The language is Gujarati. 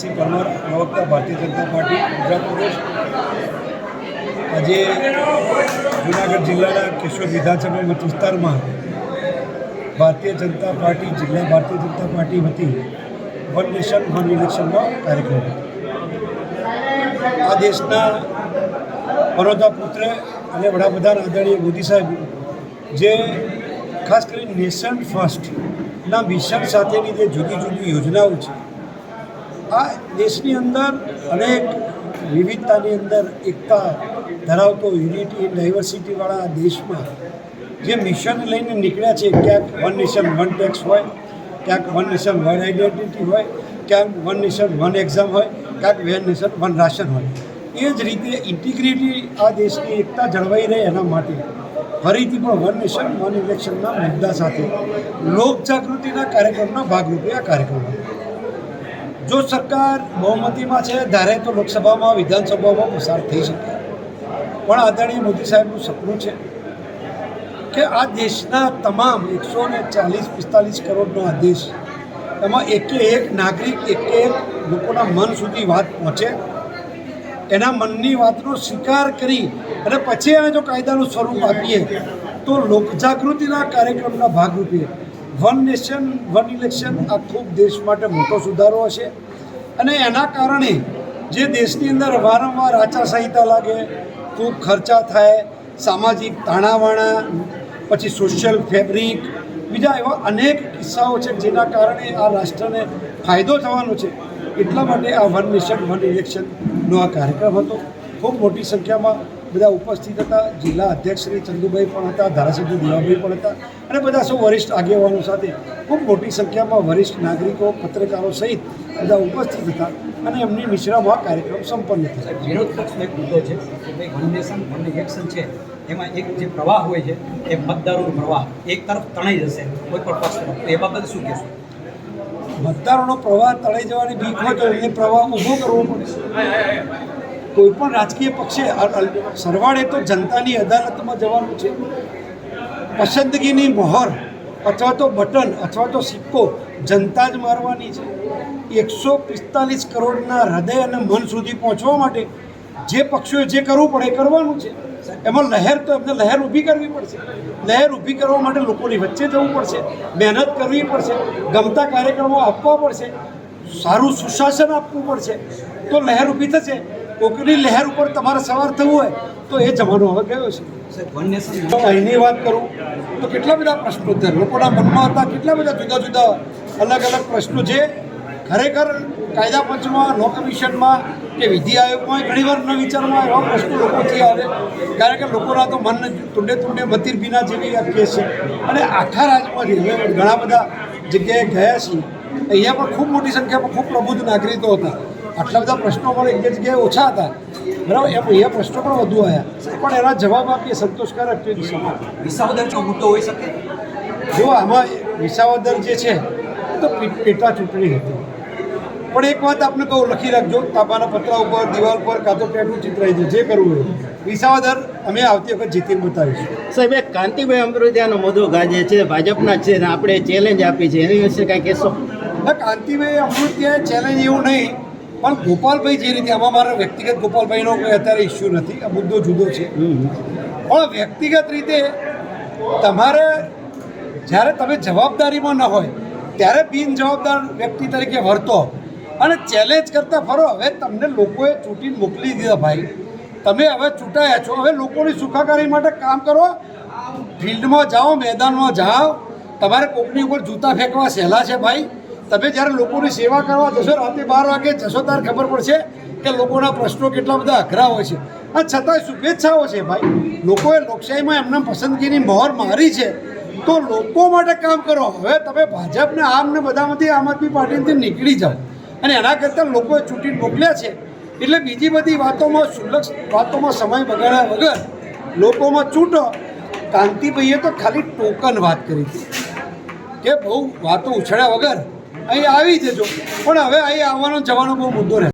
ભરતસિંહ પરમાર, પ્રવક્તા ભારતીય જનતા પાર્ટી ગુજરાત પ્રદેશ। આજે જૂનાગઢ જિલ્લાના કેશોદ વિધાનસભા મત વિસ્તારમાં ભારતીય જનતા પાર્ટી જિલ્લા ભારતીય જનતા પાર્ટી વતી વન નેશન વન ઇલેક્શનનો કાર્યક્રમ હતો। આ દેશના પનોતા પુત્ર અને વડાપ્રધાન આદરણીય મોદી સાહેબ જે ખાસ કરીને નેશન ફર્સ્ટના મિશન સાથેની જે જુદી જુદી યોજનાઓ છે, આ દેશની અંદર અનેક વિવિધતાની અંદર એકતા ધરાવતો યુનિટી ડાયવર્સિટીવાળા દેશમાં જે મિશન લઈને નીકળ્યા છે, ક્યાંક વન નેશન વન ટેક્સ હોય, ક્યાંક વન નેશન વન આઈડેન્ટિટી હોય, ક્યાંક વન નેશન વન એક્ઝામ હોય, ક્યાંક વન નેશન વન રાશન હોય। એ જ રીતે ઇન્ટિગ્રિટી આ દેશની એકતા જળવાઈ રહે એના માટે ફરીથી પણ વન નેશન વન ઇલેક્શનના મુદ્દા સાથે લોકજાગૃતિના કાર્યક્રમના ભાગરૂપે આ કાર્યક્રમ હતો। જો સરકાર બહુમતીમાં છે ધારે તો લોકસભામાં વિધાનસભામાં પસાર થઈ શકે, પણ આદરણીય મોદી સાહેબનું સપનું છે કે આ દેશના તમામ 140-45 કરોડનો આ દેશ, એમાં એકે એક નાગરિક એક લોકોના મન સુધી વાત પહોંચે, એના મનની વાતનો સ્વીકાર કરી અને પછી એને જો કાયદાનું સ્વરૂપ આપીએ તો લોકજાગૃતિના કાર્યક્રમના ભાગરૂપે વન નેશન વન ઇલેક્શન આ ખૂબ દેશ માટે મોટો સુધારો હશે। અને એના કારણે જે દેશની અંદર વારંવાર આચારસંહિતા લાગે, ખૂબ ખર્ચા થાય, સામાજિક તાણાવાણા, પછી સોશિયલ ફેબ્રિક, બીજા એવા અનેક કિસ્સાઓ છે જેના કારણે આ રાષ્ટ્રને ફાયદો થવાનો છે। એટલા માટે આ વન નેશન વન ઇલેક્શનનો આ કાર્યક્રમ હતો। ખૂબ મોટી સંખ્યામાં બધા ઉપસ્થિત હતા। જિલ્લા અધ્યક્ષ શ્રી ચંદુભાઈ પણ હતા, ધારાસભ્ય દેવાભાઈ પણ હતા અને બધા સૌ વરિષ્ઠ આગેવાનો સાથે ખૂબ મોટી સંખ્યામાં વરિષ્ઠ નાગરિકો, પત્રકારો સહિત બધા ઉપસ્થિત હતા અને એમની મિશ્રમાં કાર્યક્રમ સંપન્ન થયો। વિરોધ પક્ષનો એક મુદ્દો છે કે ભાઈ વન નેશન વન ઇલેક્શન છે, એમાં એક જે પ્રવાહ હોય છે એ મતદારોનો પ્રવાહ એક તરફ તણાઈ જશે કોઈ પણ પક્ષ તરફ, એ બાબતે શું કહેશો? મતદારોનો પ્રવાહ તણાઈ જવાની બીક હોય તો એને પ્રવાહ ઊભો કરવો પડશે। કોઈ પણ રાજકીય પક્ષે સરવાળે તો જનતાની અદાલતમાં જવાનું છે। પસંદગીની મોહર અથવા તો બટન અથવા તો સિક્કો જનતા જ મારવાની છે। 145 કરોડના હૃદય અને મન સુધી પહોંચવા માટે જે પક્ષોએ જે કરવું પડે એ કરવાનું છે। એમાં લહેર તો એમને લહેર ઊભી કરવી પડશે। લહેર ઊભી કરવા માટે લોકોની વચ્ચે જવું પડશે, મહેનત કરવી પડશે, ગમતા કાર્યક્રમો આપવા પડશે, સારું સુશાસન આપવું પડશે, તો લહેર ઊભી થશે। કોકની લહેર ઉપર તમારે સવાર થવું હોય તો એ જમાનો હવે ગયો છે। વન નેશન અહીંની વાત કરું તો કેટલા બધા પ્રશ્નો હતા લોકોના મનમાં હતા, કેટલા બધા જુદા જુદા અલગ અલગ પ્રશ્નો જે ખરેખર કાયદા પંચમાં, લો કમિશનમાં કે વિધિ આયોગમાં ઘણીવાર ન વિચારમાં એવા પ્રશ્નો લોકોથી આવે, કારણ કે લોકોના તો મન તુંડે તુંડે મતીર ભીના જેવી આ કેસ છે। અને આખા રાજ્યમાંથી હવે ઘણા બધા જગ્યાએ ગયા છીએ, અહીંયા પણ ખૂબ મોટી સંખ્યામાં ખૂબ પ્રબુદ્ધ નાગરિકો હતા। આટલા બધા પ્રશ્નો પણ એક જગ્યાએ ઓછા હતા, બરાબર, એમ અહીંયા પ્રશ્નો પણ વધુ આવ્યા, પણ એના જવાબ આપીએ સંતોષકારક તે દિશામાં। વિસાવદરનો મુદ્દો હોઈ શકે? જો આમાં વિસાવદર જે છે તો પેટા ચૂંટણી હતી, પણ એક વાત આપને કહું, લખી રાખજો તાંબાના પતરા ઉપર, દિવાલ પર, કાં તો ટેટુ ચિતરાઈ દો, જે કરવું હોય। વિસાવદર અમે આવતી વખત જીતીને બતાવીશું। સાહેબ, એક કાંતિભાઈ અમૃતિયાનો મુદ્દો ગાજે છે, ભાજપના છે ને આપણે ચેલેન્જ આપી છે, એની વિશે કાંઈ કહેશો? કાંતિભાઈ અમૃતિયાએ ચેલેન્જ એવું નહીં, પણ ગોપાલભાઈ જે રીતે, આમાં મારા વ્યક્તિગત ગોપાલભાઈનો કોઈ અત્યારે ઇસ્યુ નથી, આ મુદ્દો જુદો છે। પણ વ્યક્તિગત રીતે તમારે જ્યારે તમે જવાબદારીમાં ન હોય ત્યારે બિનજવાબદાર વ્યક્તિ તરીકે વર્તો અને ચેલેન્જ કરતા ફરો। હવે તમને લોકોએ ચૂંટીને મોકલી દીધા ભાઈ, તમે હવે ચૂંટાયા છો, હવે લોકોની સુખાકારી માટે કામ કરો, ફિલ્ડમાં જાઓ, મેદાનમાં જાઓ। તમારે કોકની ઉપર જૂતા ફેંકવા સહેલા છે ભાઈ, તમે જ્યારે લોકોની સેવા કરવા જશો, રાતે 12 વાગે જશો ત્યારે ખબર પડશે કે લોકોના પ્રશ્નો કેટલા બધા અઘરા હોય છે। અને છતાંય શુભેચ્છાઓ છે ભાઈ, લોકોએ લોકશાહીમાં એમને પસંદગીની મોહર મારી છે, તો લોકો માટે કામ કરો। હવે તમે ભાજપને આમને બધામાંથી આમ આદમી પાર્ટીથી નીકળી જાઓ અને એના કરતાં લોકોએ ચૂંટીને મોકલ્યા છે, એટલે બીજી બધી વાતોમાં શુલ્લક વાતોમાં સમય બગાડ્યા વગર લોકોમાં ચૂંટો। કાંતિભાઈએ તો ખાલી ટોકન વાત કરી હતી કે બહુ વાતો ઉછળ્યા વગર અહીં આવી જજો, પણ હવે અહીં આવવાનો જવાનો બહુ મુદ્દો રહે।